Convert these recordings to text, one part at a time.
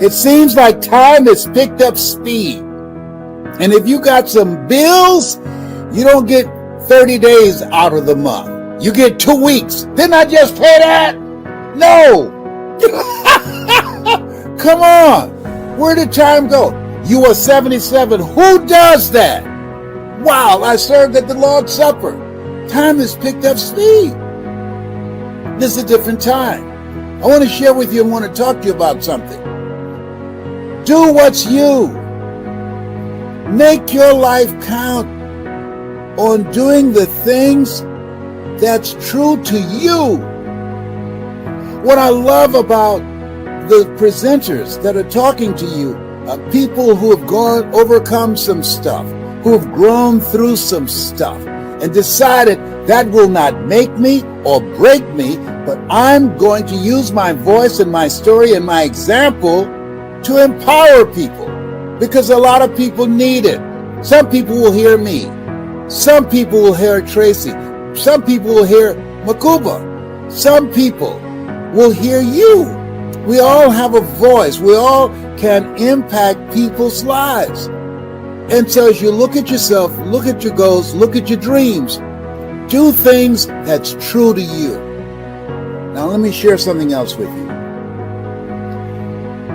It seems like time has picked up speed. And if you got some bills, you don't get 30 days out of the month. You get 2 weeks. Didn't I just pay that? No. Come on. Where did time go? You are 77. Who does that? Wow, I served at the Lord's Supper. Time has picked up speed. This is a different time. I want to share with you and want to talk to you about something. Do what's you. Make your life count on doing the things that's true to you. What I love about the presenters that are talking to you are people who have overcome some stuff, who have grown through some stuff and decided that will not make me or break me, but I'm going to use my voice and my story and my example to empower people, because a lot of people need it. Some people will hear me. Some people will hear Tracy. Some people will hear Makuba. Some people will hear you. We all have a voice. We all can impact people's lives. And so as you look at yourself, look at your goals, look at your dreams, do things that's true to you. Now let me share something else with you.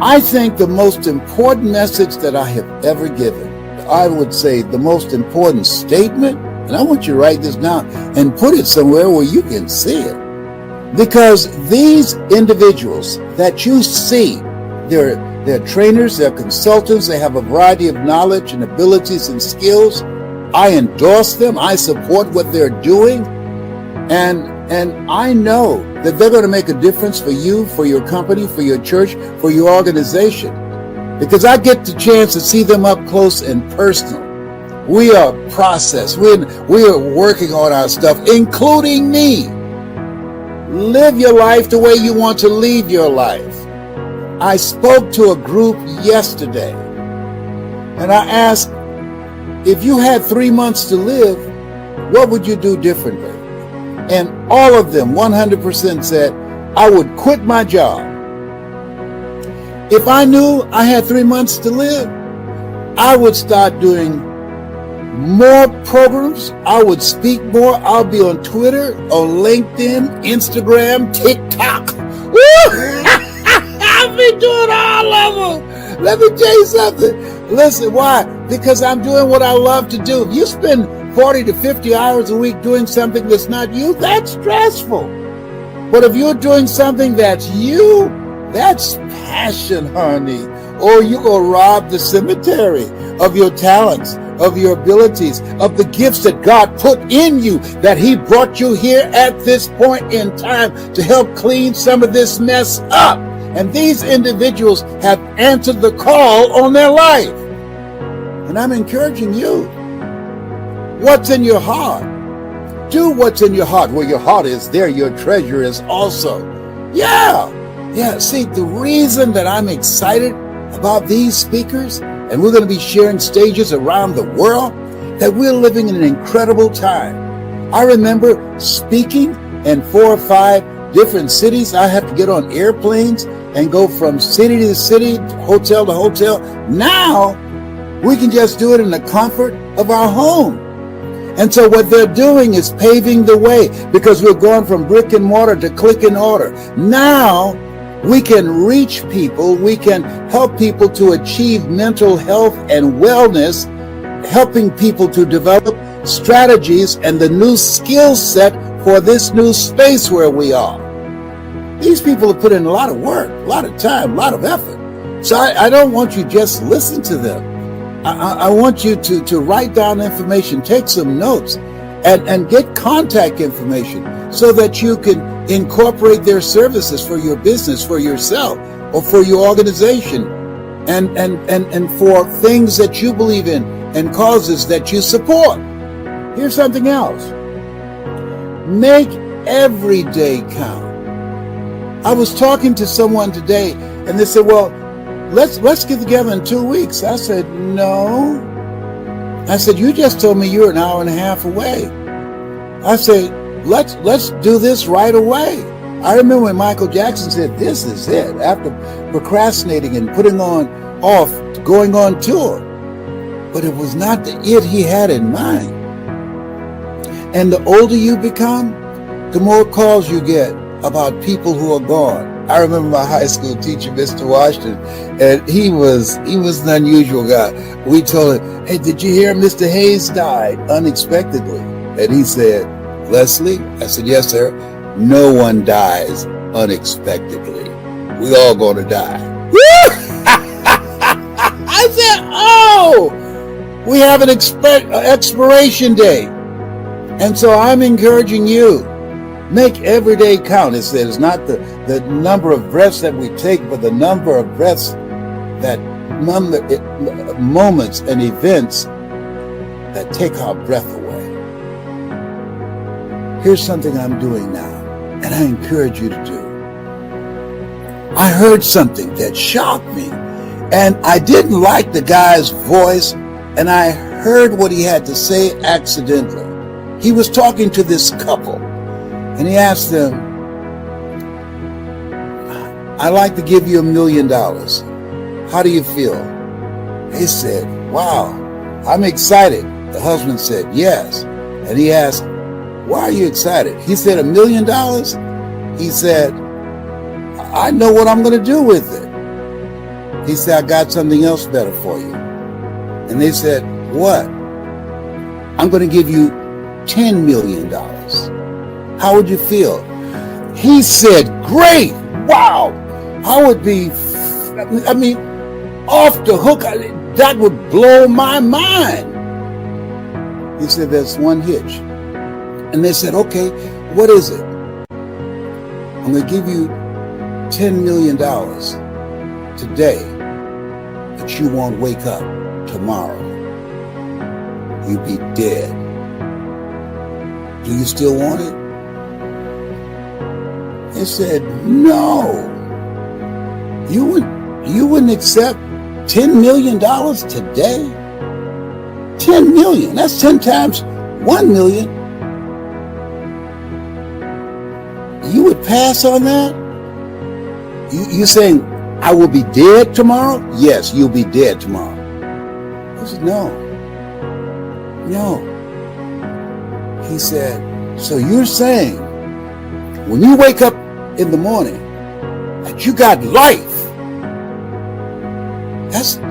I think the most important message that I have ever given, I would say the most important statement, and I want you to write this down and put it somewhere where you can see it. Because these individuals that you see, they're trainers, they're consultants, they have a variety of knowledge and abilities and skills. I endorse them, I support what they're doing, and I know that they're going to make a difference for you, for your company, for your church, for your organization. Because I get the chance to see them up close and personal. We are processed. We are working on our stuff, including me. Live your life the way you want to lead your life. I spoke to a group yesterday, and I asked, if you had 3 months to live, what would you do differently? And all of them, 100% said, I would quit my job. If I knew I had 3 months to live, I would start doing more programs. I would speak more. I'll be on Twitter, on LinkedIn, Instagram, TikTok. I'll be doing all of them. Let me tell you something. Listen, why? Because I'm doing what I love to do. If you spend 40 to 50 hours a week doing something that's not you, that's stressful. But if you're doing something that's you, that's passion, honey. Or you go rob the cemetery of your talents, of your abilities, of the gifts that God put in you, that He brought you here at this point in time to help clean some of this mess up. And these individuals have answered the call on their life. And I'm encouraging you. What's in your heart? Do what's in your heart. Where your heart is, there your treasure is also. Yeah. See, the reason that I'm excited about these speakers, and we're going to be sharing stages around the world, that we're living in an incredible time. I remember speaking in 4 or 5 different cities. I have to get on airplanes and go from city to city, hotel to hotel. Now, we can just do it in the comfort of our home. And so what they're doing is paving the way, because we're going from brick and mortar to click and order. Now, we can reach people, we can help people to achieve mental health and wellness, helping people to develop strategies and the new skill set for this new space where we are. These people have put in a lot of work, a lot of time, a lot of effort. So I don't want you just listen to them. I want you to write down information, take some notes, and get contact information so that you can incorporate their services for your business, for yourself, or for your organization, and for things that you believe in and causes that you support. Here's something else. Make every day count. I was talking to someone today, and they said, well, let's get together in 2 weeks. I said, no. I said, you just told me you're an hour and a half away. I said, let's do this right away. I remember when Michael Jackson said, "This is it," after procrastinating and putting off going on tour. But it was not the it he had in mind. And the older you become, the more calls you get about people who are gone. I remember my high school teacher, Mr. Washington, and he was an unusual guy. We told him, "Hey, did you hear Mr. Hayes died unexpectedly?" And he said, "Leslie," I said, "Yes, sir. No one dies unexpectedly. We all gonna die." I said, "Oh, we have an expiration date." And so I'm encouraging you, make every day count. It says not the number of breaths that we take, but the number of breaths that moments and events that take our breath away. Here's something I'm doing now, and I encourage you to do. I heard something that shocked me, and I didn't like the guy's voice, and I heard what he had to say accidentally. He was talking to this couple, and he asked them, "I'd like to give you $1 million. How do you feel?" They said, "Wow, I'm excited." The husband said, "Yes." And he asked, "Why are you excited?" He said, $1 million? He said, "I know what I'm going to do with it." He said, "I got something else better for you." And they said, "What?" "I'm going to give you $10 million. How would you feel?" He said, "Great. Wow. I would be, off the hook. That would blow my mind." He said, "There's one hitch." And they said, "Okay, what is it?" "I'm going to give you $10 million today, but you won't wake up tomorrow. You'll be dead. Do you still want it?" They said, "No. You wouldn't accept $10 million today? 10 million. That's 10 times 1 million. You would pass on that? You saying I will be dead tomorrow?" "Yes, you'll be dead tomorrow." He said, No. He said, "So you're saying when you wake up in the morning that you got life,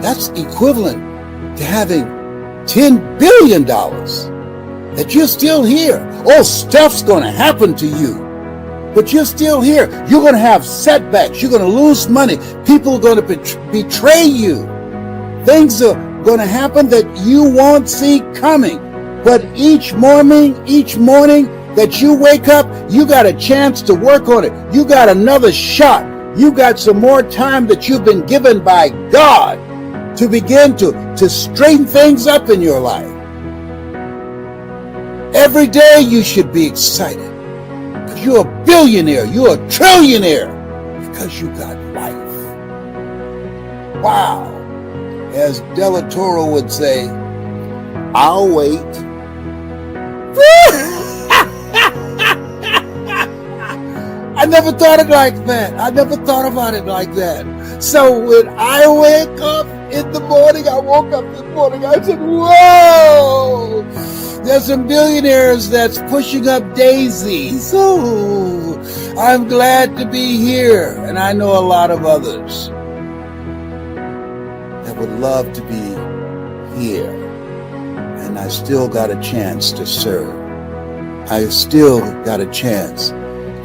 that's equivalent to having $10 billion, that you're still here. Oh, stuff's going to happen to you, but you're still here. You're going to have setbacks. You're going to lose money. People are going to betray you. Things are going to happen that you won't see coming. But each morning that you wake up, you got a chance to work on it. You got another shot. You got some more time that you've been given by God to begin to straighten things up in your life. Every day you should be excited because you're a billionaire, you're a trillionaire, because you got life. Wow. As Della Toro would say, I'll wait. I never thought it like that. I never thought about it like that. So when I wake up in the morning, I woke up this morning, I said, whoa, there's some billionaires that's pushing up daisies. So I'm glad to be here. And I know a lot of others that would love to be here. And I still got a chance to serve. I still got a chance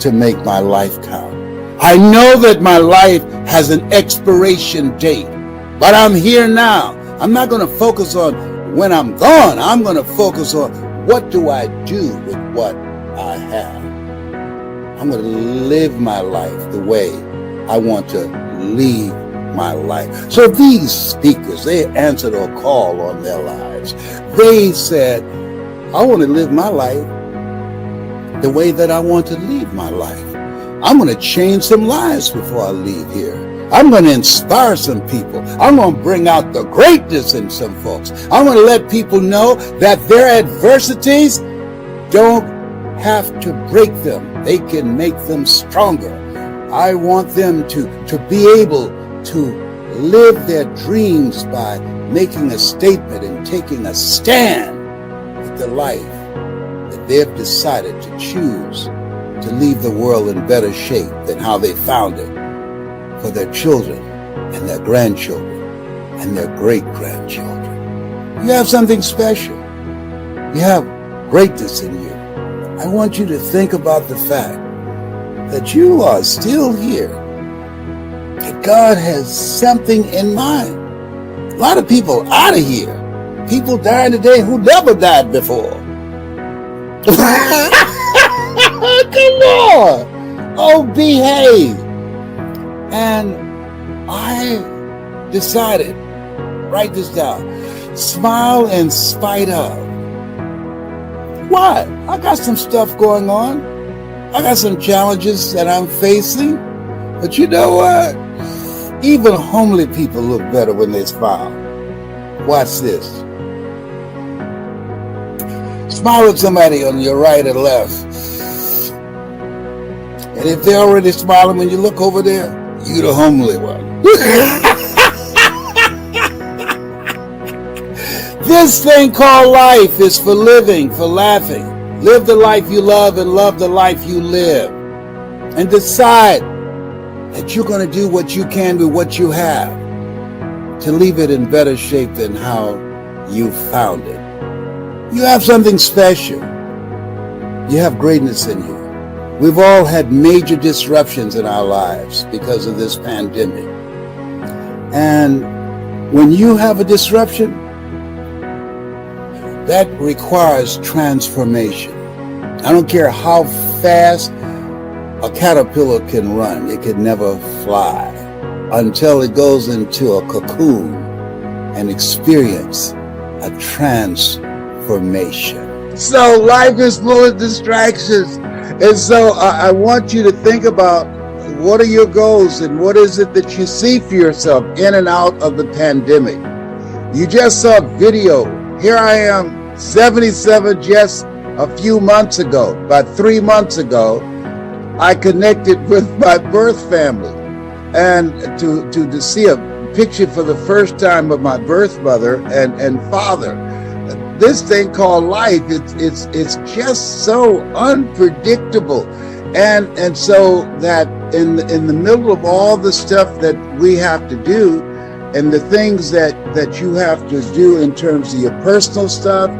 to make my life count. I know that my life has an expiration date, but I'm here now. I'm not going to focus on when I'm gone. I'm going to focus on what do I do with what I have. I'm going to live my life the way I want to lead my life. So these speakers, they answered a call on their lives. They said, I want to live my life the way that I want to lead my life. I'm going to change some lives before I leave here. I'm going to inspire some people. I'm going to bring out the greatness in some folks. I'm going to let people know that their adversities don't have to break them. they can make them stronger. I want them to be able to live their dreams by making a statement and taking a stand with the life that they've decided to choose to leave the world in better shape than how they found it for their children and their grandchildren and their great-grandchildren. You have something special. You have greatness in you. I want you to think about the fact that you are still here, that God has something in mind. A lot of people out of here. People dying today who never died before. Come on. Oh, behave. And I decided, write this down, smile in spite of. Why? I got some stuff going on. I got some challenges that I'm facing. But you know what? Even homely people look better when they smile. Watch this. Smile at somebody on your right or left. And if they're already smiling when you look over there, you're the homely one. This thing called life is for living, for laughing. Live the life you love and love the life you live. And decide that you're going to do what you can with what you have to leave it in better shape than how you found it. You have something special. You have greatness in you. We've all had major disruptions in our lives because of this pandemic. And when you have a disruption, that requires transformation. I don't care how fast a caterpillar can run, it can never fly until it goes into a cocoon and experience a transformation. So life is full of distractions. And so I want you to think about what are your goals and what is it that you see for yourself in and out of the pandemic. You just saw a video. Here I am, 77 just a few months ago. About 3 months ago, I connected with my birth family and to see a picture for the first time of my birth mother and father. This thing called life, it's just so unpredictable. And so that in the middle of all the stuff that we have to do and the things that you have to do in terms of your personal stuff,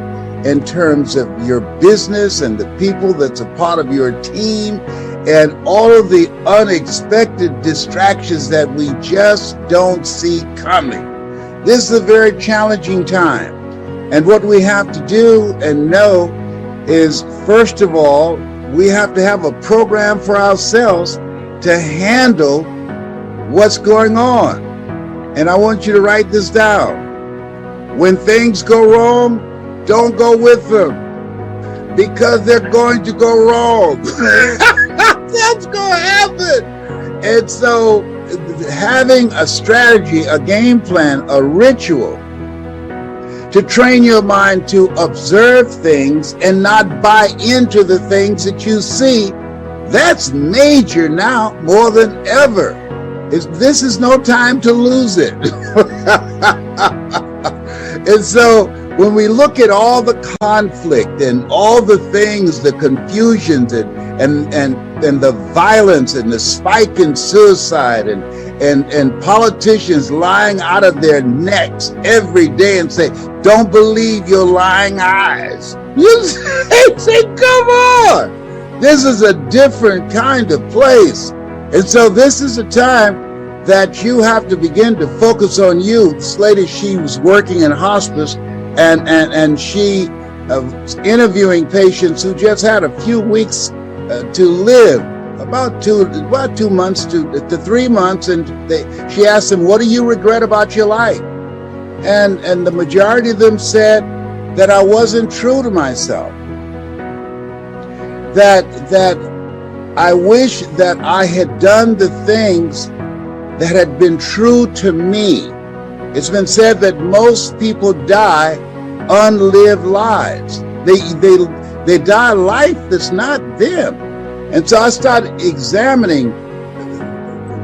in terms of your business and the people that's a part of your team, and all of the unexpected distractions that we just don't see coming. This is a very challenging time. And what we have to do and know is, first of all, we have to have a program for ourselves to handle what's going on. And I want you to write this down. When things go wrong, don't go with them, because they're going to go wrong. That's going to happen. And so having a strategy, a game plan, a ritual to train your mind to observe things and not buy into the things that you see, that's major now more than ever. This is no time to lose it. And so when we look at all the conflict and all the things, the confusions and the violence and the spike in suicide and politicians lying out of their necks every day and say, don't believe your lying eyes. You say, come on. This is a different kind of place. And so this is a time that you have to begin to focus on you. This lady, she was working in hospice and she was interviewing patients who just had a few weeks to live, about 2 months to 3 months. And she asked them, what do you regret about your life? And the majority of them said that I wasn't true to myself. That I wish that I had done the things that had been true to me. It's been said that most people die unlived lives. They die a life that's not them. And so I started examining,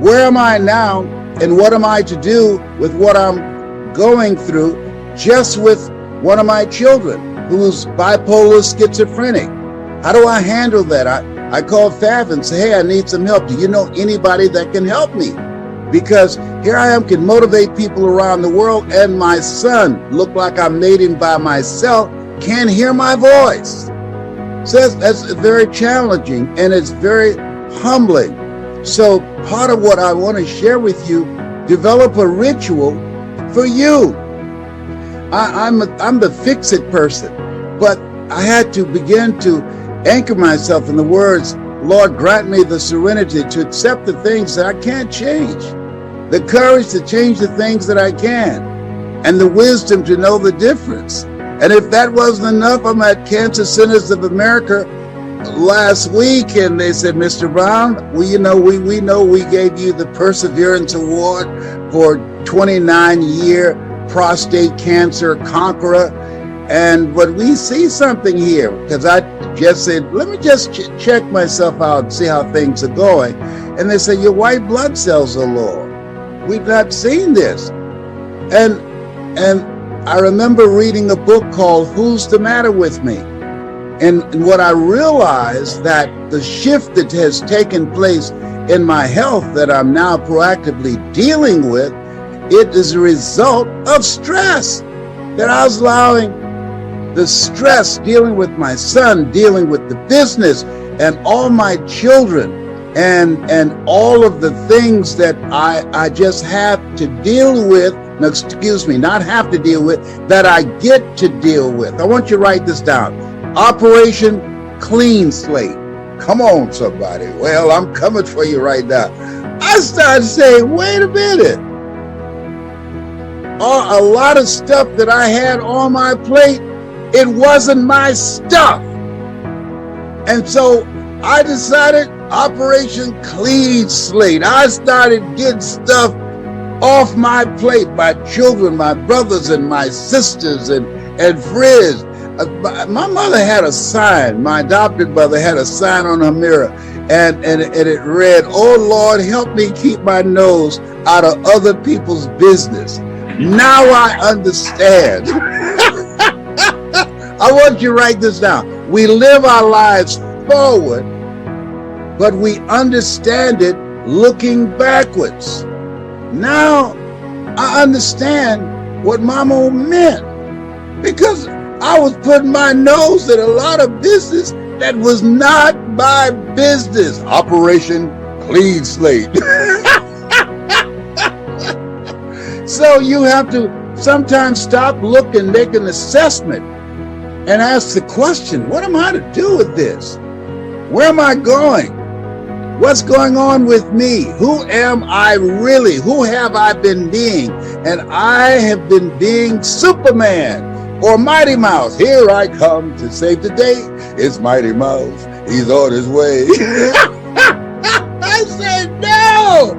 where am I now and what am I to do with what I'm going through, just with one of my children who's bipolar schizophrenic. How do I handle that? I called Fav and say, hey, I need some help. Do you know anybody that can help me? Because here I am, can motivate people around the world, and my son, look like I made him by myself, can't hear my voice. So that's very challenging, and it's very humbling. So part of what I want to share with you, develop a ritual for you. I'm the fix-it person, but I had to begin to anchor myself in the words, Lord, grant me the serenity to accept the things that I can't change, the courage to change the things that I can, and the wisdom to know the difference. And if that wasn't enough, I'm at Cancer Centers of America last week, and they said, Mr. Brown, we know we gave you the Perseverance Award for 29-year prostate cancer conqueror. But we see something here, because I just said, let me just check myself out and see how things are going. And they say, your white blood cells are low. We've not seen this. And I remember reading a book called Who's the Matter with Me? And what I realized, that the shift that has taken place in my health that I'm now proactively dealing with, it is a result of stress, that I was allowing the stress, dealing with my son, dealing with the business and all my children, and all of the things that I just have to deal with. No, excuse me, not have to deal with, that I get to deal with. I want you to write this down. Operation Clean Slate. Come on, somebody. Well, I'm coming for you right now. I started saying, wait a minute. A lot of stuff that I had on my plate, it wasn't my stuff. And so I decided Operation Clean Slate. I started getting stuff off my plate, my children, my brothers and my sisters and friends. My mother had a sign, my adopted mother had a sign on her mirror, and it read, oh Lord, help me keep my nose out of other people's business. Now I understand. I want you to write this down. We live our lives forward, but we understand it looking backwards. Now I understand what Mama meant, because I was putting my nose in a lot of business that was not my business. Operation Clean Slate. So you have to sometimes stop, look, and make an assessment and ask the question, what am I to do with this? Where am I going? What's going on with me? Who am I really? Who have I been being? And I have been being Superman or Mighty Mouse. Here I come to save the day. It's Mighty Mouse. He's on his way. I said, no,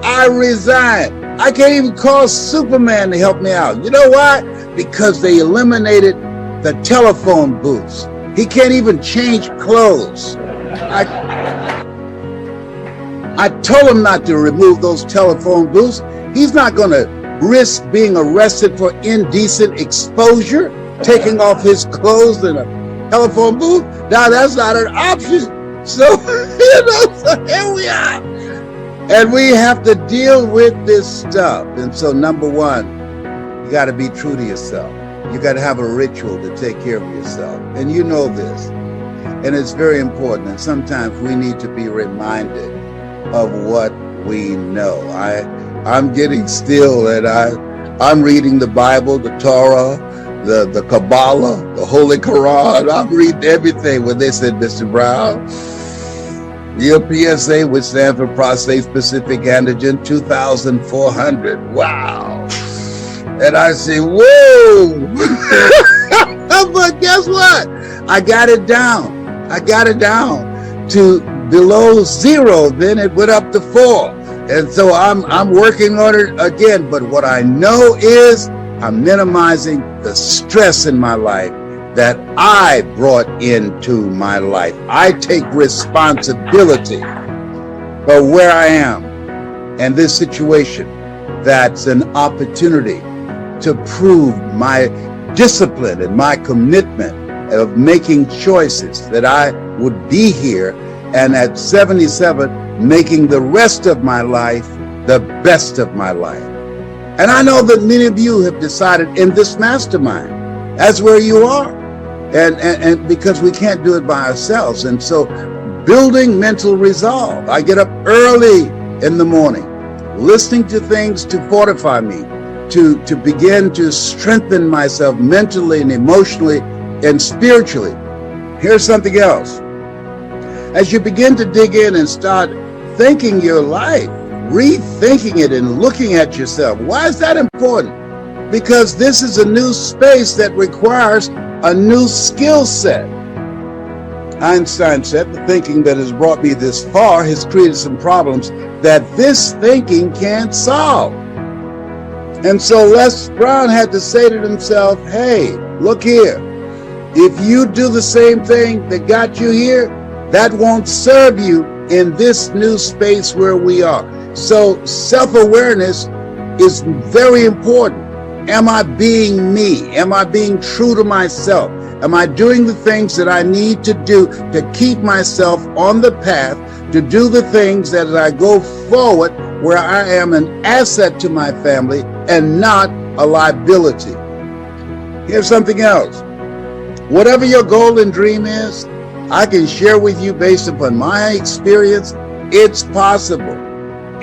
I resign. I can't even call Superman to help me out. You know why? Because they eliminated the telephone booths. He can't even change clothes. I told him not to remove those telephone booths. He's not going to risk being arrested for indecent exposure, taking off his clothes in a telephone booth. Now that's not an option. So, so here we are. And we have to deal with this stuff. And so number one, you got to be true to yourself. You got to have a ritual to take care of yourself. And you know this. And it's very important. And sometimes we need to be reminded of what we know. I'm getting still, and I'm reading the Bible, the Torah, the Kabbalah, the Holy Quran. I'm reading everything when they said, Mr. Brown, your PSA, which stands for prostate specific antigen 2400. Wow. And I say, whoa. But guess what? I got it down. I got it down to below 0. Then it went up to 4. And so I'm working on it again. But what I know is I'm minimizing the stress in my life. that I brought into my life. I take responsibility for where I am and this situation. That's an opportunity to prove my discipline and my commitment of making choices that I would be here, and at 77 making the rest of my life the best of my life. And I know that many of you have decided in this mastermind, that's where you are. And because we can't do it by ourselves. And so building mental resolve. I get up early in the morning, listening to things to fortify me, to begin to strengthen myself mentally and emotionally and spiritually. Here's something else. As you begin to dig in and start thinking your life, rethinking it and looking at yourself, why is that important? Because this is a new space that requires a new skill set. Einstein said, the thinking that has brought me this far has created some problems that this thinking can't solve. And so Les Brown had to say to himself, hey, look here. If you do the same thing that got you here, that won't serve you in this new space where we are. So self-awareness is very important. Am I being me? Am I being true to myself? Am I doing the things that I need to do to keep myself on the path, to do the things that as I go forward where I am an asset to my family and not a liability? Here's something else. Whatever your goal and dream is, I can share with you based upon my experience, it's possible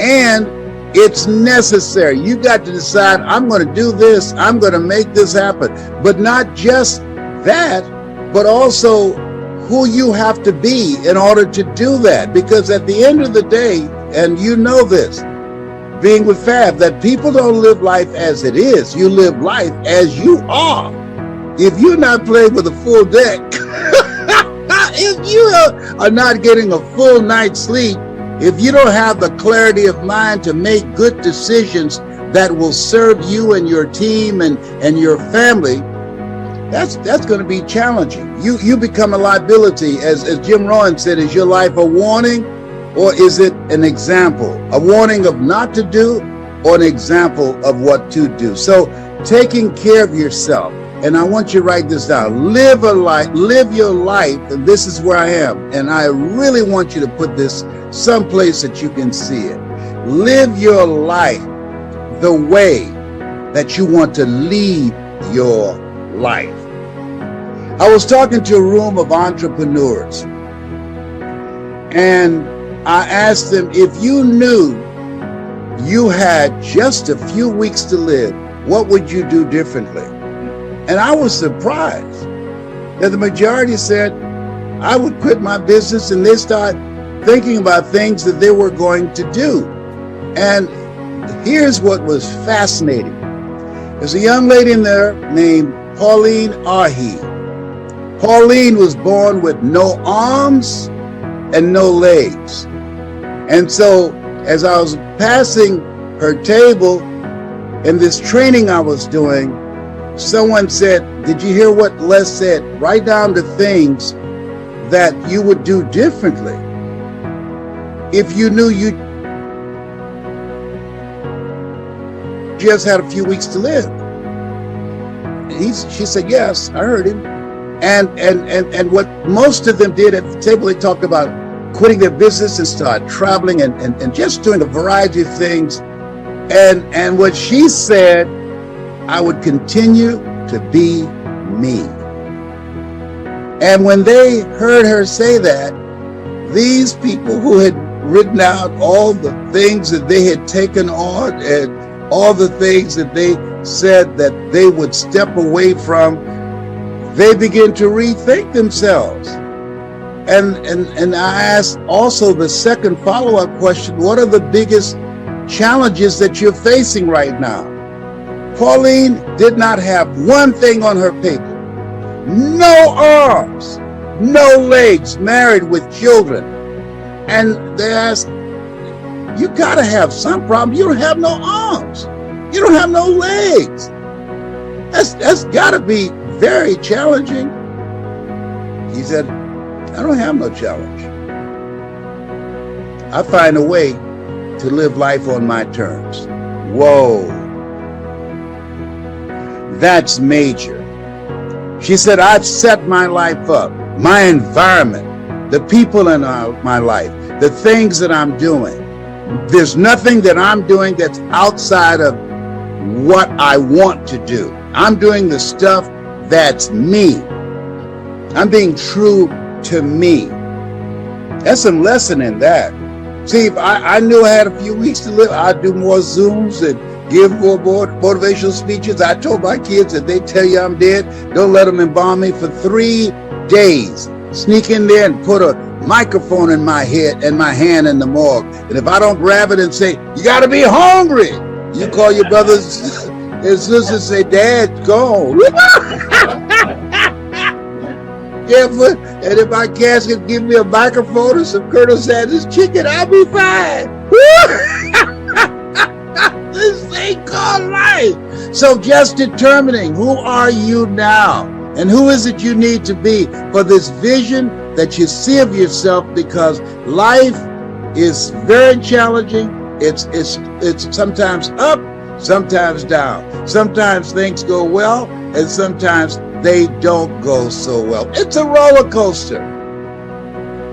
and it's necessary. You got to decide, I'm going to do this, I'm going to make this happen. But not just that, but also who you have to be in order to do that. Because at the end of the day, and you know this, being with Fab, that people don't live life as it is. You live life as you are. If you're not playing with a full deck, if you are not getting a full night's sleep, if you don't have the clarity of mind to make good decisions that will serve you and your team and your family, that's going to be challenging. You become a liability. As Jim Rohn said, is your life a warning or is it an example? A warning of not to do or an example of what to do? So taking care of yourself. And I want you to write this down. Live your life, and this is where I am. And I really want you to put this someplace that you can see it. Live your life the way that you want to lead your life. I was talking to a room of entrepreneurs, and I asked them, if you knew you had just a few weeks to live, what would you do differently? And I was surprised that the majority said, I would quit my business, and they start thinking about things that they were going to do. And here's what was fascinating. There's a young lady in there named Pauline Ahi. Pauline was born with no arms and no legs. And so as I was passing her table in this training I was doing, someone said, did you hear what Les said? Write down the things that you would do differently if you knew you just had a few weeks to live. She said, yes, I heard him. And what most of them did at the table, they talked about quitting their business and start traveling and just doing a variety of things. And what she said, I would continue to be me. And when they heard her say that, these people who had written out all the things that they had taken on and all the things that they said that they would step away from, they began to rethink themselves. And I asked also the second follow-up question, what are the biggest challenges that you're facing right now? Pauline did not have one thing on her paper. No arms, no legs, married with children. And they asked, you gotta have some problem. You don't have no arms. You don't have no legs. That's gotta be very challenging. He said, I don't have no challenge. I find a way to live life on my terms. Whoa. That's major. She said, I've set my life up, my environment, the people in my life, the things that I'm doing. There's nothing that I'm doing that's outside of what I want to do. I'm doing the stuff that's me. I'm being true to me. That's some lesson in that. See, if I knew I had a few weeks to live, I'd do more Zooms and give more motivational speeches. I told my kids that they tell you I'm dead, don't let them embalm me for 3 days. Sneak in there and put a microphone in my head and my hand in the morgue. And if I don't grab it and say, you got to be hungry, you call your brothers and sisters and say, Dad's gone. Yeah, but, and if my casket give me a microphone and some Colonel Sanders chicken, I'll be fine. This thing called life. So just determining who are you now and who is it you need to be for this vision that you see of yourself, because life is very challenging. It's sometimes up, sometimes down. Sometimes things go well, and sometimes they don't go so well. It's a roller coaster.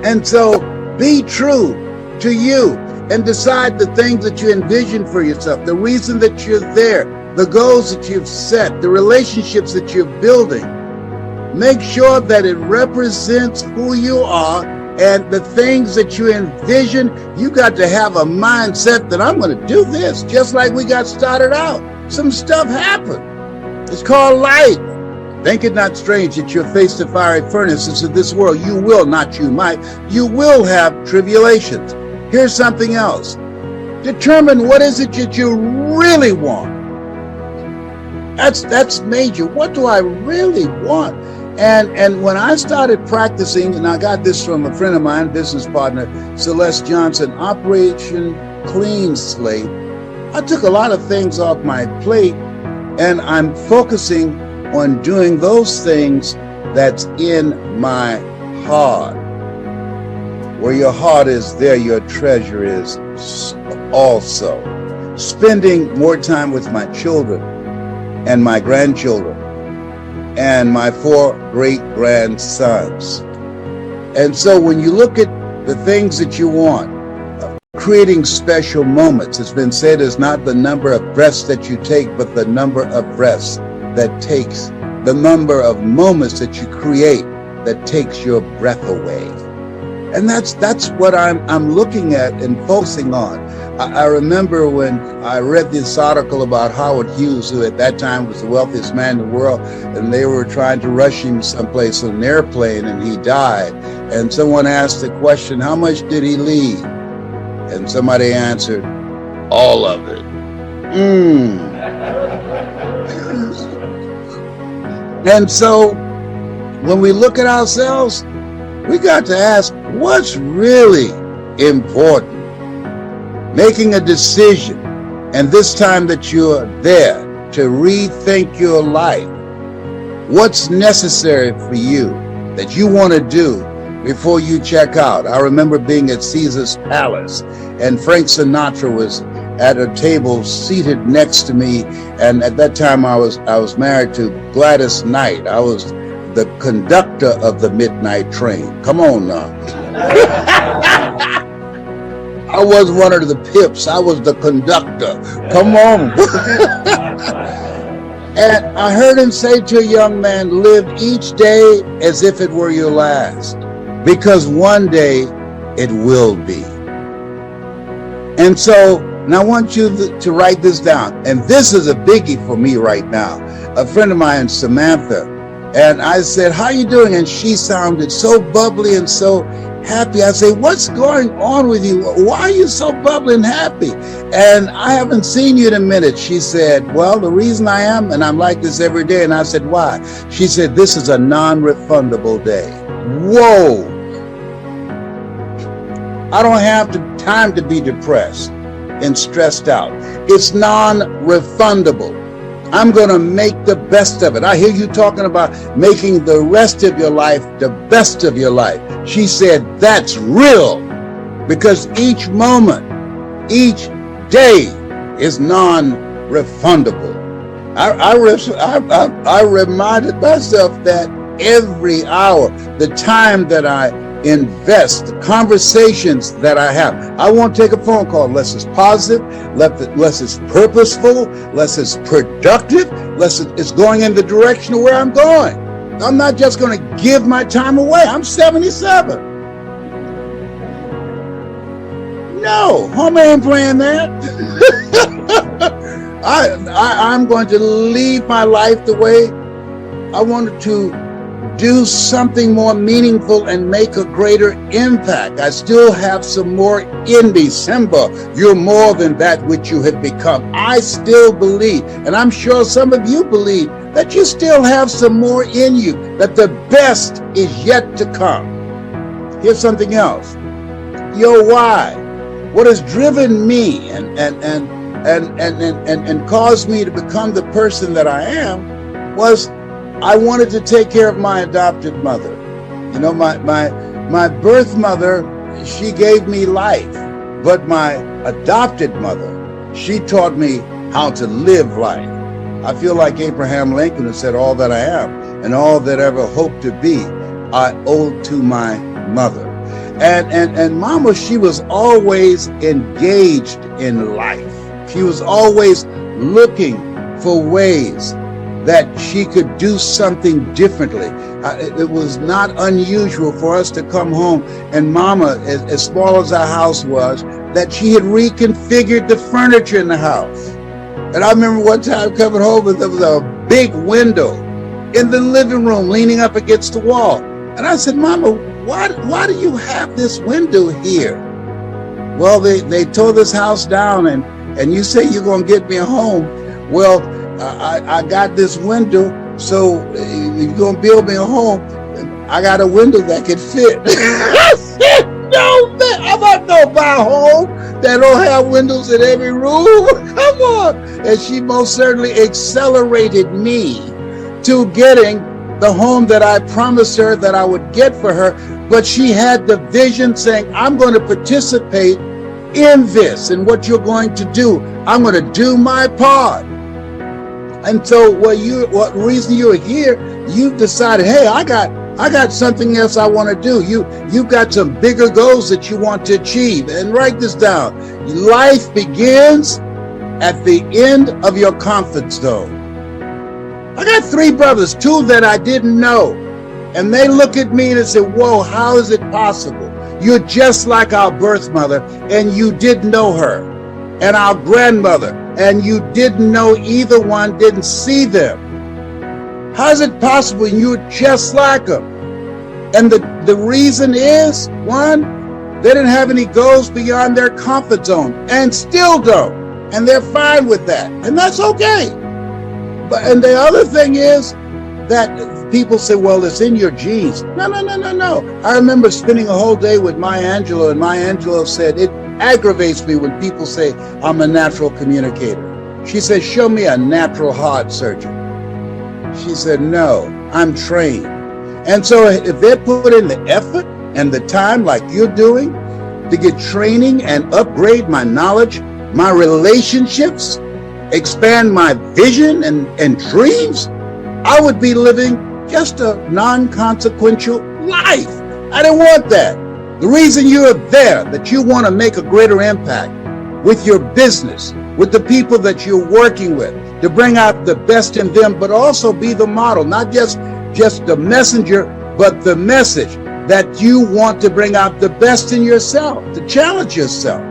And so be true to you and decide the things that you envision for yourself, the reason that you're there, the goals that you've set, the relationships that you're building. Make sure that it represents who you are and the things that you envision. You got to have a mindset that I'm going to do this, just like we got started out. Some stuff happened. It's called life. Think it not strange that you're faced the fiery furnaces of this world. You will, not you might. You will have tribulations. Here's something else. Determine what is it that you really want. That's major. What do I really want? And when I started practicing, and I got this from a friend of mine, business partner, Celeste Johnson, Operation Clean Slate, I took a lot of things off my plate, and I'm focusing on doing those things that's in my heart. Where your heart is, there your treasure is also. Spending more time with my children and my grandchildren and my 4 great-grandsons. And so when you look at the things that you want, creating special moments, it's been said is not the number of breaths that you take, but the number of breaths that takes, the number of moments that you create that takes your breath away. And that's what I'm looking at and focusing on. I remember when I read this article about Howard Hughes, who at that time was the wealthiest man in the world, and they were trying to rush him someplace on an airplane, and he died. And someone asked the question, how much did he leave? And somebody answered, all of it. And so when we look at ourselves, we got to ask, what's really important? Making a decision, and this time that you're there to rethink your life. What's necessary for you that you want to do before you check out? I remember being at Caesar's Palace, and Frank Sinatra was at a table seated next to me, and at that time I was married to Gladys Knight. I was the conductor of the midnight train. Come on now. I was one of the pips. I was the conductor. Come on. And I heard him say to a young man, live each day as if it were your last, because one day it will be. And so now I want you to write this down. And this is a biggie for me right now. A friend of mine, Samantha, and I said, how you doing? And she sounded so bubbly and so happy. I say, what's going on with you? Why are you so bubbly and happy? And I haven't seen you in a minute. She said, well, the reason I am, and I'm like this every day. And I said, why? She said, this is a non-refundable day. Whoa. I don't have time to be depressed and stressed out. It's non-refundable. I'm going to make the best of it. I hear you talking about making the rest of your life the best of your life. She said, that's real, because each moment, each day is non-refundable. I reminded myself that every hour, the time that I invest, the conversations that I have. I won't take a phone call unless it's positive, unless it's purposeful, unless it's productive, unless it's going in the direction of where I'm going. I'm not just going to give my time away. I'm 77. No, homie ain't playing that. I'm going to leave my life the way I wanted to do something more meaningful and make a greater impact. I still have some more in me. Simba, you're more than that which you have become. I still believe, and I'm sure some of you believe, that you still have some more in you, that the best is yet to come. Here's something else. Your why. What has driven me and caused me to become the person that I am was I wanted to take care of my adopted mother. You know, my birth mother, she gave me life, but my adopted mother, she taught me how to live life. I feel like Abraham Lincoln, who said, all that I am and all that I ever hope to be, I owe to my mother. And Mama, she was always engaged in life. She was always looking for ways that she could do something differently. It was not unusual for us to come home and Mama, as small as our house was, that she had reconfigured the furniture in the house. And I remember one time coming home and there was a big window in the living room leaning up against the wall. And I said, Mama, why do you have this window here? Well, they tore this house down and you say you're gonna get me a home. Well, I got this window, so if you're gonna build me a home, I got a window that can fit. I said, no, man, I'm not gonna buy a home that don't have windows in every room. Come on. And she most certainly accelerated me to getting the home that I promised her that I would get for her. But she had the vision saying, I'm going to participate in this and what you're going to do. I'm going to do my part. And so what reason you're here, you've decided, hey, I got something else I want to do. You've got some bigger goals that you want to achieve. And write this down. Life begins at the end of your comfort zone. I got 3 brothers, 2 that I didn't know. And they look at me and they say, whoa, how is it possible? You're just like our birth mother and you didn't know her. And our grandmother, and you didn't know either one, didn't see them. How is it possible you're just like them? And the reason is, one, they didn't have any goals beyond their comfort zone and still don't. And they're fine with that. And that's okay. And the other thing is that people say, well, it's in your genes. No. I remember spending a whole day with Maya Angelou, and Maya Angelou said, it aggravates me when people say I'm a natural communicator. She said, show me a natural heart surgeon. She said, no, I'm trained. And so if they put in the effort and the time like you're doing to get training and upgrade my knowledge, my relationships, expand my vision and dreams, I would be living just a non-consequential life. I didn't want that. The reason you're there, that you want to make a greater impact with your business, with the people that you're working with, to bring out the best in them, but also be the model, not just the messenger, but the message that you want to bring out the best in yourself, to challenge yourself.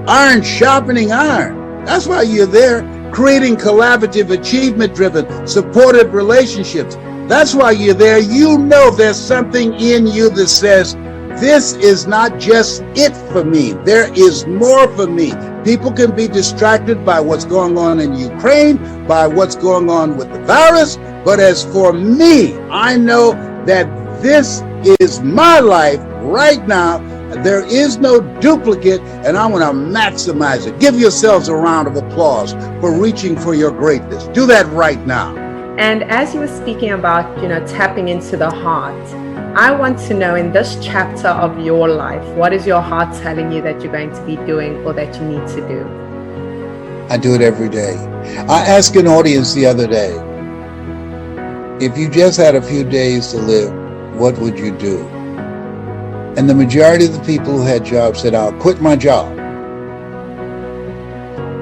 Iron sharpening iron. That's why you're there, creating collaborative, achievement-driven, supportive relationships. That's why you're there. You know there's something in you that says, this is not just it for me. There is more for me. People can be distracted by what's going on in Ukraine, by what's going on with the virus. But as for me, I know that this is my life right now, There is no duplicate, and I want to maximize it. Give yourselves a round of applause for reaching for your greatness. Do that right now. And as you were speaking about, tapping into the heart, I want to know, in this chapter of your life, what is your heart telling you that you're going to be doing or that you need to do? I do it every day. I asked an audience the other day, if you just had a few days to live, what would you do? And the majority of the people who had jobs said, I'll quit my job.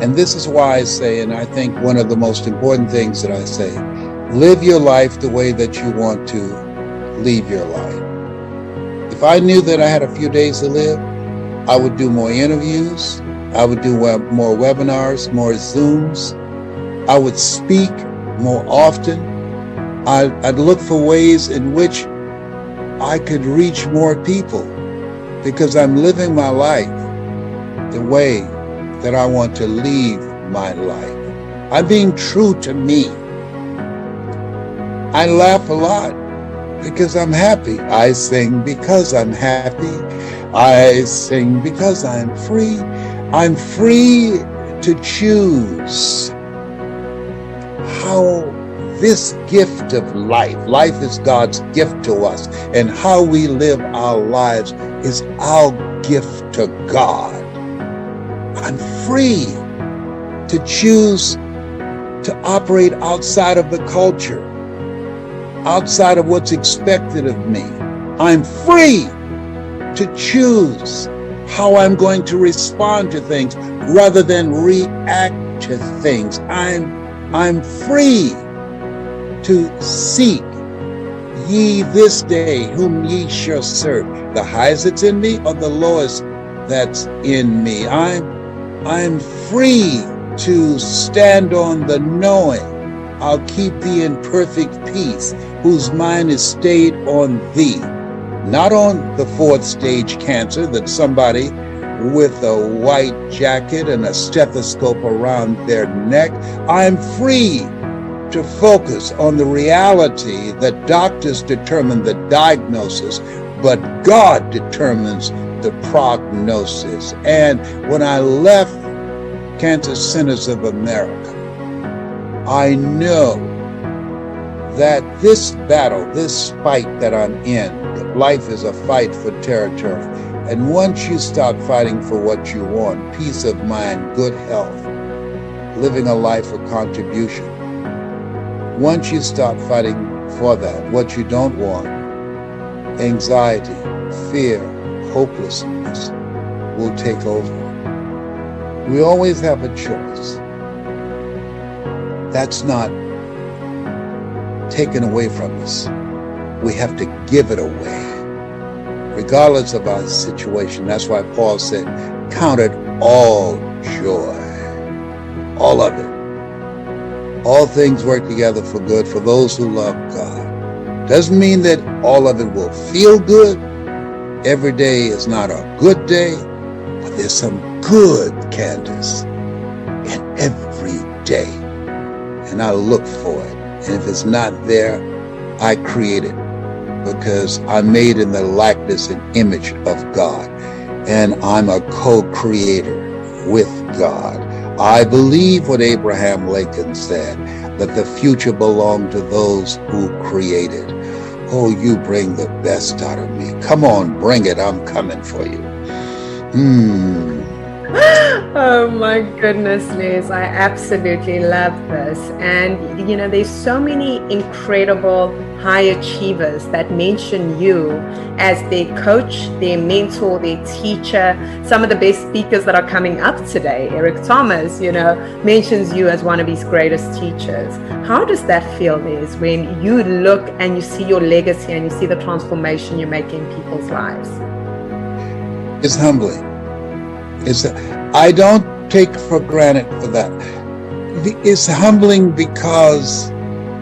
And this is why I say, and I think one of the most important things that I say, live your life the way that you want to leave your life. If I knew that I had a few days to live, I would do more interviews. I would do more webinars, more Zooms. I would speak more often. I'd look for ways in which I could reach more people, because I'm living my life the way that I want to leave my life. I'm being true to me. I laugh a lot because I'm happy. I sing because I'm happy. I sing because I'm free. I'm free to choose how this gift of life is God's gift to us, and how we live our lives is our gift to God. I'm free to choose to operate outside of the culture, outside of what's expected of me. I'm free to choose how I'm going to respond to things rather than react to things. I'm free to seek ye this day whom ye shall serve, the highest that's in me or the lowest that's in me. I'm free to stand on the knowing I'll keep thee in perfect peace, whose mind is stayed on thee, not on the fourth stage cancer that somebody with a white jacket and a stethoscope around their neck. I'm free to focus on the reality that doctors determine the diagnosis, but God determines the prognosis. And when I left Cancer Centers of America, I know that this battle, this fight that I'm in, life is a fight for territory. And once you start fighting for what you want, peace of mind, good health, living a life of contribution, once you start fighting for that, what you don't want, anxiety, fear, hopelessness will take over. We always have a choice. That's not taken away from us. We have to give it away, regardless of our situation. That's why Paul said, count it all joy, all of it. All things work together for good for those who love God. Doesn't mean that all of it will feel good. Every day is not a good day, but there's some good, Candace, in every day. And I look for it. And if it's not there, I create it, because I'm made in the likeness and image of God. And I'm a co-creator with God. I believe what Abraham Lincoln said, that the future belonged to those who created. Oh, you bring the best out of me. Come on, bring it. I'm coming for you. Oh my goodness, Liz, I absolutely love this. And there's so many incredible high achievers that mention you as their coach, their mentor, their teacher. Some of the best speakers that are coming up today, Eric Thomas, mentions you as one of his greatest teachers. How does that feel, Liz, when you look and you see your legacy and you see the transformation you're making in people's lives? It's humbling. I don't take for granted for that. It's humbling because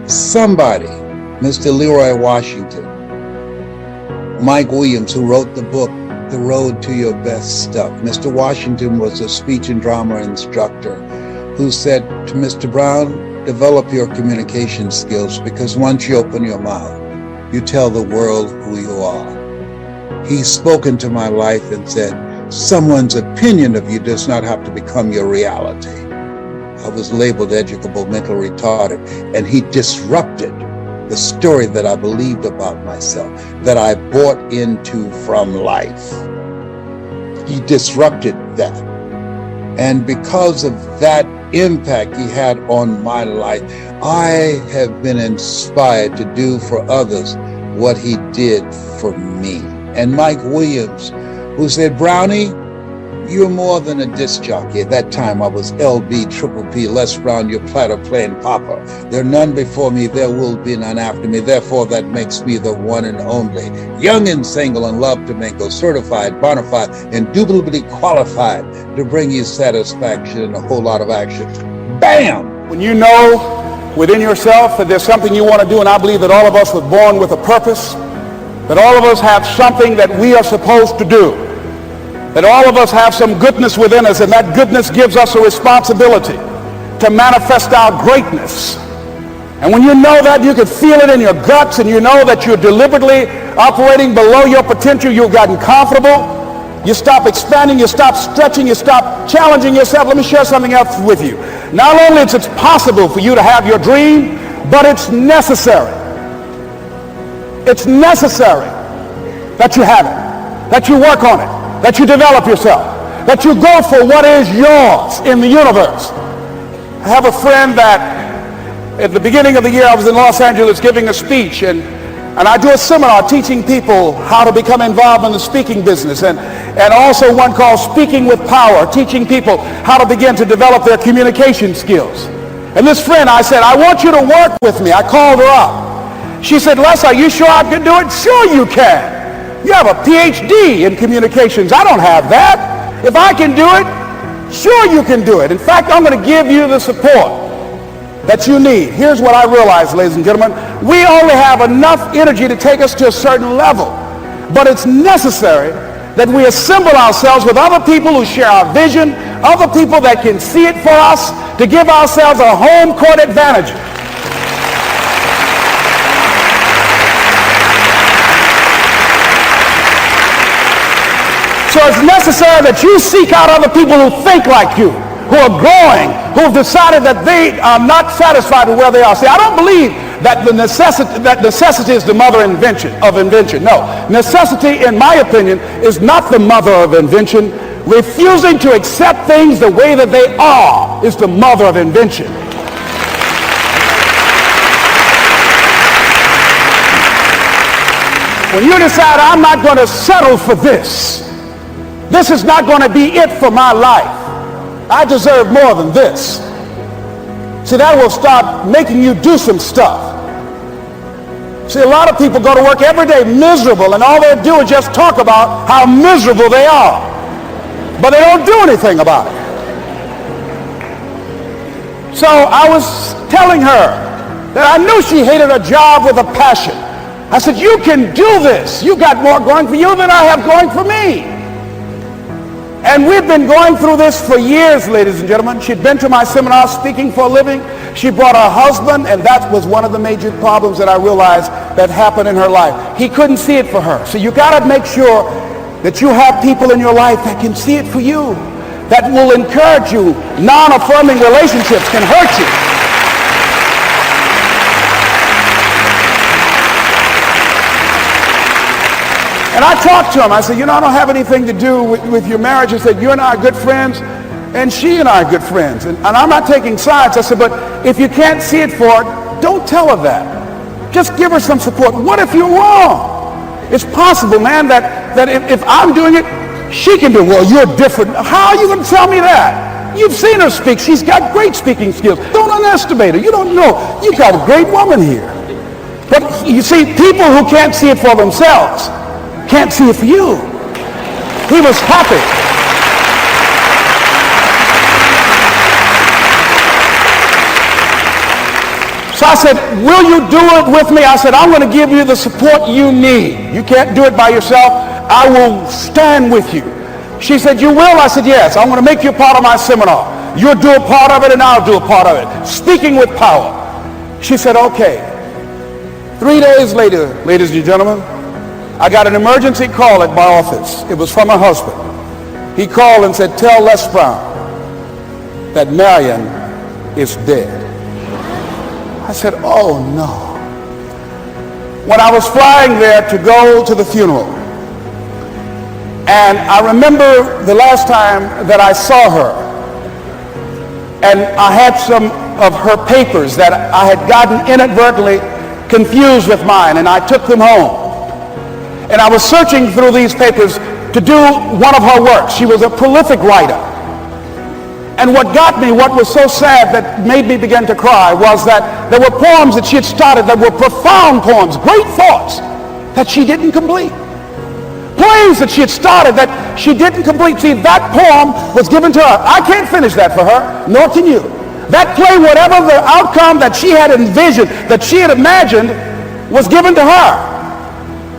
somebody, Mr. Leroy Washington, Mike Williams, who wrote the book, The Road to Your Best Stuff. Mr. Washington was a speech and drama instructor who said to Mr. Brown, develop your communication skills, because once you open your mouth, you tell the world who you are. He's spoken to my life and said, someone's opinion of you does not have to become your reality. I was labeled educable, mental retarded, and he disrupted the story that I believed about myself, that I bought into from life. He disrupted that. And because of that impact he had on my life, I have been inspired to do for others what he did for me. And Mike Williams, who said, Brownie, you're more than a disc jockey. At that time, I was LB, Triple P, Les Brown, your platter playing Papa. There are none before me, there will be none after me. Therefore, that makes me the one and only. Young and single and love to mingle, certified, bona fide, indubitably qualified to bring you satisfaction and a whole lot of action. Bam! When you know within yourself that there's something you want to do, and I believe that all of us were born with a purpose, that all of us have something that we are supposed to do, that all of us have some goodness within us, and that goodness gives us a responsibility to manifest our greatness. And when you know that, you can feel it in your guts, and you know that you're deliberately operating below your potential, you've gotten comfortable, you stop expanding, you stop stretching, you stop challenging yourself. Let me share something else with you. Not only is it possible for you to have your dream, but it's necessary. It's necessary that you have it, that you work on it, that you develop yourself, that you go for what is yours in the universe. I have a friend that at the beginning of the year I was in Los Angeles giving a speech, and I do a seminar teaching people how to become involved in the speaking business, and also one called Speaking with Power, teaching people how to begin to develop their communication skills. And this friend, I said, I want you to work with me. I called her up. She said, Les, are you sure I can do it? Sure you can. You have a PhD in communications. I don't have that. If I can do it, sure you can do it. In fact, I'm going to give you the support that you need. Here's what I realize, ladies and gentlemen. We only have enough energy to take us to a certain level. But it's necessary that we assemble ourselves with other people who share our vision, other people that can see it for us, to give ourselves a home court advantage. So it's necessary that you seek out other people who think like you, who are growing, who have decided that they are not satisfied with where they are. See, I don't believe that necessity is the mother of invention. No, necessity, in my opinion, is not the mother of invention. Refusing to accept things the way that they are is the mother of invention. When you decide, I'm not going to settle for this, this is not going to be it for my life, I deserve more than this. See, that will start making you do some stuff. See, a lot of people go to work every day miserable, and all they do is just talk about how miserable they are. But they don't do anything about it. So I was telling her that I knew she hated her job with a passion. I said, you can do this. You got more going for you than I have going for me. And we've been going through this for years, ladies and gentlemen. She'd been to my seminar speaking for a living. She brought her husband, and that was one of the major problems that I realized that happened in her life. He couldn't see it for her. So you got to make sure that you have people in your life that can see it for you, that will encourage you. Non-affirming relationships can hurt you. And I talked to him. I said, you know, I don't have anything to do with your marriage. He said, you and I are good friends, and she and I are good friends. And I'm not taking sides. I said, but if you can't see it for her, don't tell her that. Just give her some support. What if you're wrong? It's possible, man, that if I'm doing it, she can do it. Well, you're different. How are you going to tell me that? You've seen her speak. She's got great speaking skills. Don't underestimate her. You don't know. You got a great woman here. But you see, people who can't see it for themselves can't see it for you. He was happy. So I said, will you do it with me? I said, I'm going to give you the support you need. You can't do it by yourself. I will stand with you. She said, you will? I said, yes. I'm going to make you a part of my seminar. You'll do a part of it, and I'll do a part of it. Speaking with Power. She said, okay. 3 days later, ladies and gentlemen, I got an emergency call at my office. It was from her husband. He called and said, "Tell Les Brown that Marion is dead." I said, "Oh no." When I was flying there to go to the funeral, and I remember the last time that I saw her, and I had some of her papers that I had gotten inadvertently confused with mine, and I took them home. And I was searching through these papers to do one of her works. She was a prolific writer. And what got me, what was so sad that made me begin to cry, was that there were poems that she had started that were profound poems, great thoughts that she didn't complete. Plays that she had started that she didn't complete. See, that poem was given to her. I can't finish that for her, nor can you. That play, whatever the outcome that she had envisioned, that she had imagined, was given to her.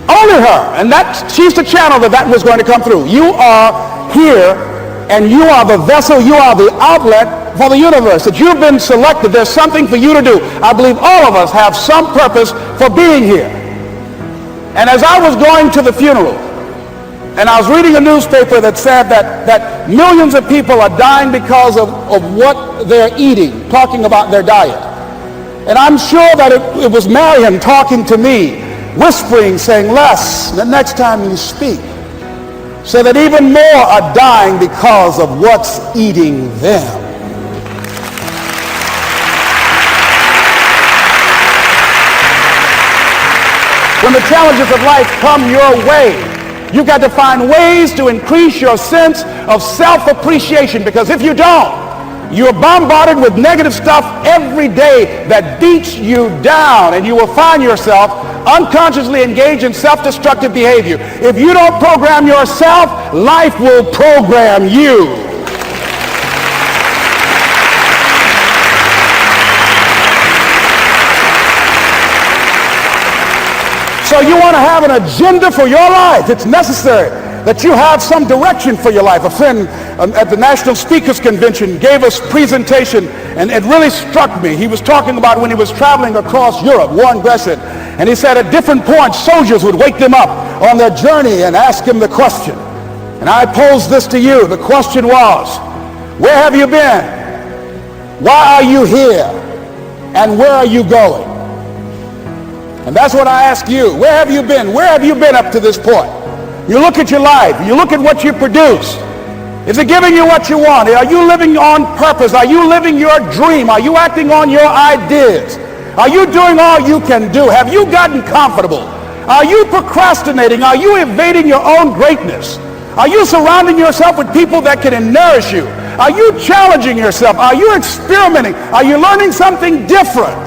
Only her. And she's the channel that was going to come through. You are here, and you are the vessel, you are the outlet for the universe. That you've been selected. There's something for you to do. I believe all of us have some purpose for being here. And as I was going to the funeral, and I was reading a newspaper that said that millions of people are dying because of what they're eating, talking about their diet. And I'm sure that it was Marion talking to me, whispering, saying, "Les, the next time you speak, so that even more are dying because of what's eating them." When the challenges of life come your way, you've got to find ways to increase your sense of self-appreciation, because if you don't, you're bombarded with negative stuff every day that beats you down, and you will find yourself unconsciously engaged in self-destructive behavior. If you don't program yourself, life will program you. So you want to have an agenda for your life. It's necessary that you have some direction for your life. A friend at the National Speakers Convention gave us a presentation, and it really struck me. He was talking about when he was traveling across Europe, Warren Gresham, and he said at different points soldiers would wake them up on their journey and ask him the question. And I pose this to you. The question was, where have you been? Why are you here? And where are you going? And that's what I ask you. Where have you been? Where have you been up to this point? You look at your life. You look at what you produce. Is it giving you what you want? Are you living on purpose? Are you living your dream? Are you acting on your ideas? Are you doing all you can do? Have you gotten comfortable? Are you procrastinating? Are you evading your own greatness? Are you surrounding yourself with people that can nourish you? Are you challenging yourself? Are you experimenting? Are you learning something different?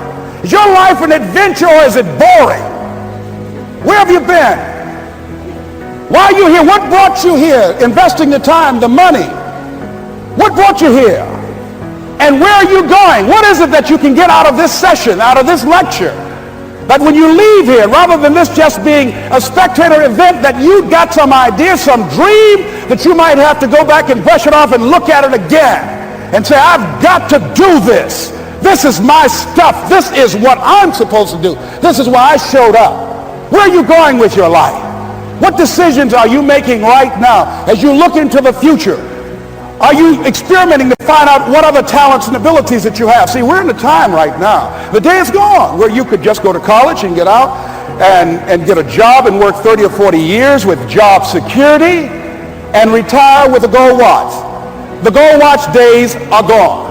Is your life an adventure, or is it boring? Where have you been? Why are you here? What brought you here? Investing the time, the money. What brought you here? And where are you going? What is it that you can get out of this session, out of this lecture? That when you leave here, rather than this just being a spectator event, that you got some idea, some dream, that you might have to go back and brush it off and look at it again and say, I've got to do this. This is my stuff. This is what I'm supposed to do. This is why I showed up. Where are you going with your life? What decisions are you making right now as you look into the future? Are you experimenting to find out what other talents and abilities that you have? See, we're in a time right now. The day is gone where you could just go to college and get out and get a job and work 30 or 40 years with job security and retire with a gold watch. The gold watch days are gone.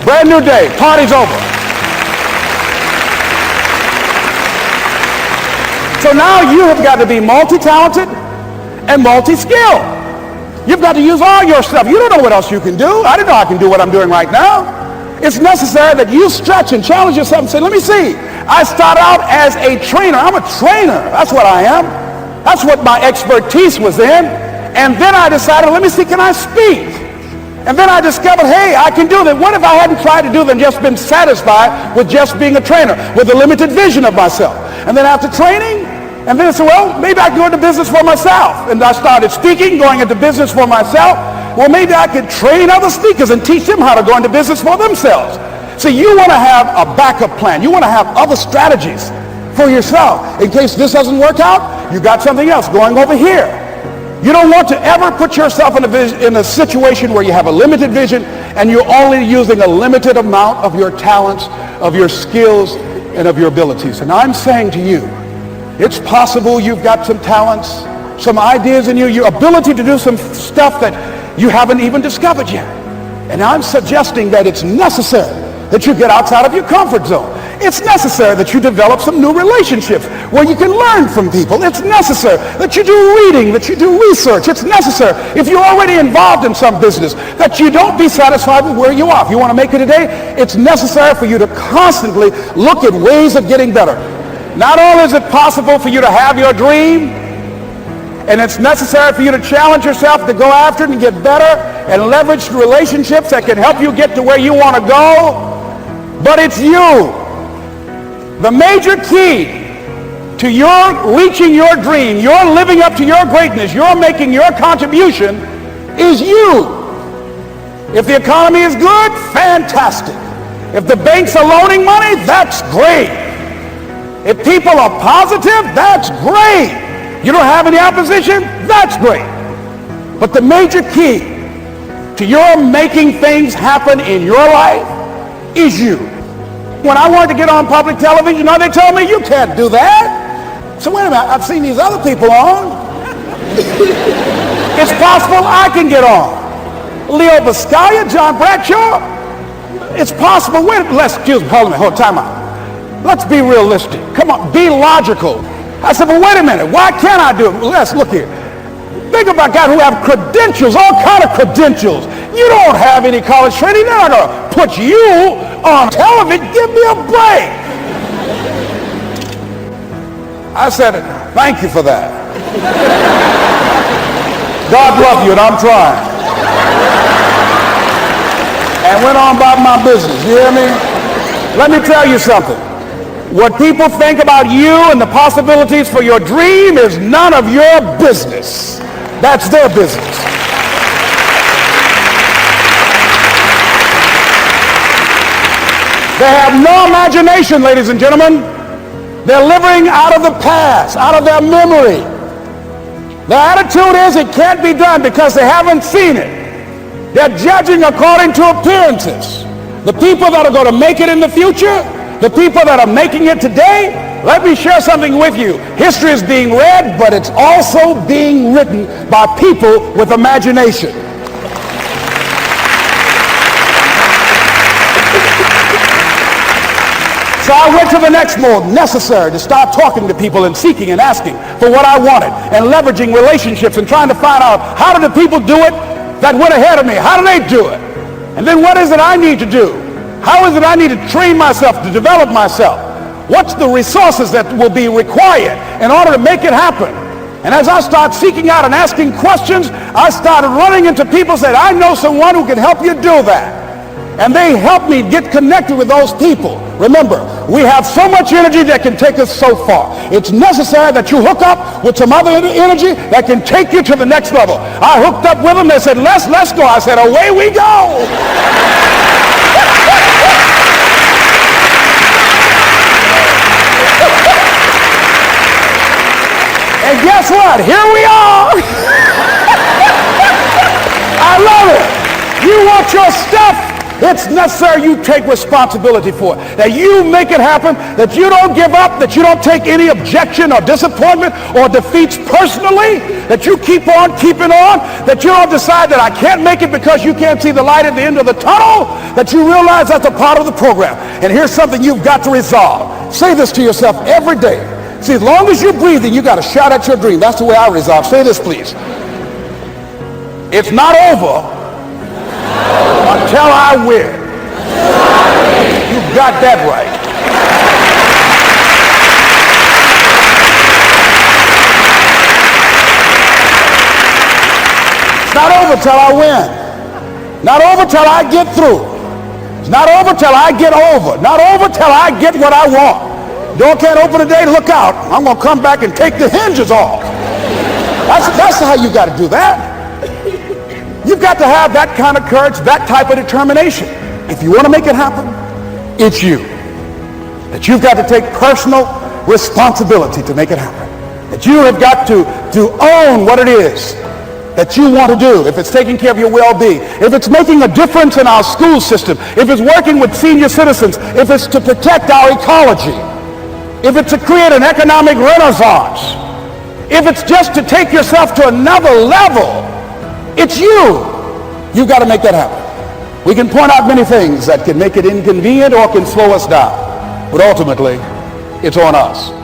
Brand new day. Party's over. So now you have got to be multi-talented and multi-skilled. You've got to use all your stuff. You don't know what else you can do. I didn't know I can do what I'm doing right now. It's necessary that you stretch and challenge yourself and say, let me see. I started out as a trainer. I'm a trainer. That's what I am. That's what my expertise was in. And then I decided, let me see, can I speak? And then I discovered, hey, I can do that. What if I hadn't tried to do that and just been satisfied with just being a trainer, with a limited vision of myself? And then after training, and then I said, well, maybe I can go into business for myself. And I started speaking, going into business for myself. Well, maybe I could train other speakers and teach them how to go into business for themselves. See, you want to have a backup plan. You want to have other strategies for yourself. In case this doesn't work out, you got something else going over here. You don't want to ever put yourself in a situation where you have a limited vision and you're only using a limited amount of your talents, of your skills, and of your abilities. And I'm saying to you, it's possible you've got some talents, some ideas in you, your ability to do some stuff that you haven't even discovered yet. And I'm suggesting that it's necessary that you get outside of your comfort zone. It's necessary that you develop some new relationships where you can learn from people. It's necessary that you do reading, that you do research. It's necessary, if you're already involved in some business, that you don't be satisfied with where you are. If you want to make it today, it's necessary for you to constantly look at ways of getting better. Not only is it possible for you to have your dream, and it's necessary for you to challenge yourself to go after it and get better and leverage relationships that can help you get to where you want to go, but it's you. The major key to your reaching your dream, your living up to your greatness, your making your contribution is you. If the economy is good, fantastic. If the banks are loaning money, that's great. If people are positive, that's great. You don't have any opposition, that's great. But the major key to your making things happen in your life is you. When I wanted to get on public television, they told me, you can't do that. So wait a minute, I've seen these other people on. It's possible I can get on. Leo Vizcaya, John Bradshaw. It's possible. Excuse me, hold on, time out. Let's be realistic. Come on, be logical. I said, well, wait a minute, why can't I do it? Let's look here. Think about guys who have credentials, all kind of credentials. You don't have any college training. They're not going to put you on television. Give me a break. I said, thank you for that. God love you, and I'm trying. And went on about my business. You hear me? Let me tell you something. What people think about you and the possibilities for your dream is none of your business. That's their business. They have no imagination, ladies and gentlemen. They're living out of the past, out of their memory. Their attitude is it can't be done because they haven't seen it. They're judging according to appearances. The people that are going to make it in the future, the people that are making it today, let me share something with you. History is being read, but it's also being written by people with imagination. So I went to the next mode, necessary to start talking to people and seeking and asking for what I wanted and leveraging relationships and trying to find out how do the people do it that went ahead of me? How do they do it? And then what is it I need to do? How is it I need to train myself, to develop myself? What's the resources that will be required in order to make it happen? And as I start seeking out and asking questions, I started running into people who said, I know someone who can help you do that. And they helped me get connected with those people. Remember, we have so much energy that can take us so far. It's necessary that you hook up with some other energy that can take you to the next level. I hooked up with them. They said, let's go. I said, away we go. And guess what? Here we are. I love it. You want your stuff? It's necessary you take responsibility for it. That you make it happen, that you don't give up, that you don't take any objection or disappointment or defeats personally, that you keep on keeping on, that you don't decide that I can't make it because you can't see the light at the end of the tunnel, that you realize that's a part of the program. And here's something you've got to resolve. Say this to yourself every day. See, as long as you're breathing, you got a shot at your dream. That's the way I resolve. Say this, please. It's not over until I win. You got that right. It's not over till I win. Not over till I get through. It's not over till I get over. Not over till I get what I want. Door can't open today, look out. I'm going to come back and take the hinges off. That's how you got to do that. You've got to have that kind of courage, that type of determination. If you want to make it happen, it's you. That you've got to take personal responsibility to make it happen. That you have got to own what it is that you want to do. If it's taking care of your well-being, if it's making a difference in our school system, if it's working with senior citizens, if it's to protect our ecology, if it's to create an economic renaissance, if it's just to take yourself to another level, it's you. You've got to make that happen. We can point out many things that can make it inconvenient or can slow us down, but ultimately, it's on us.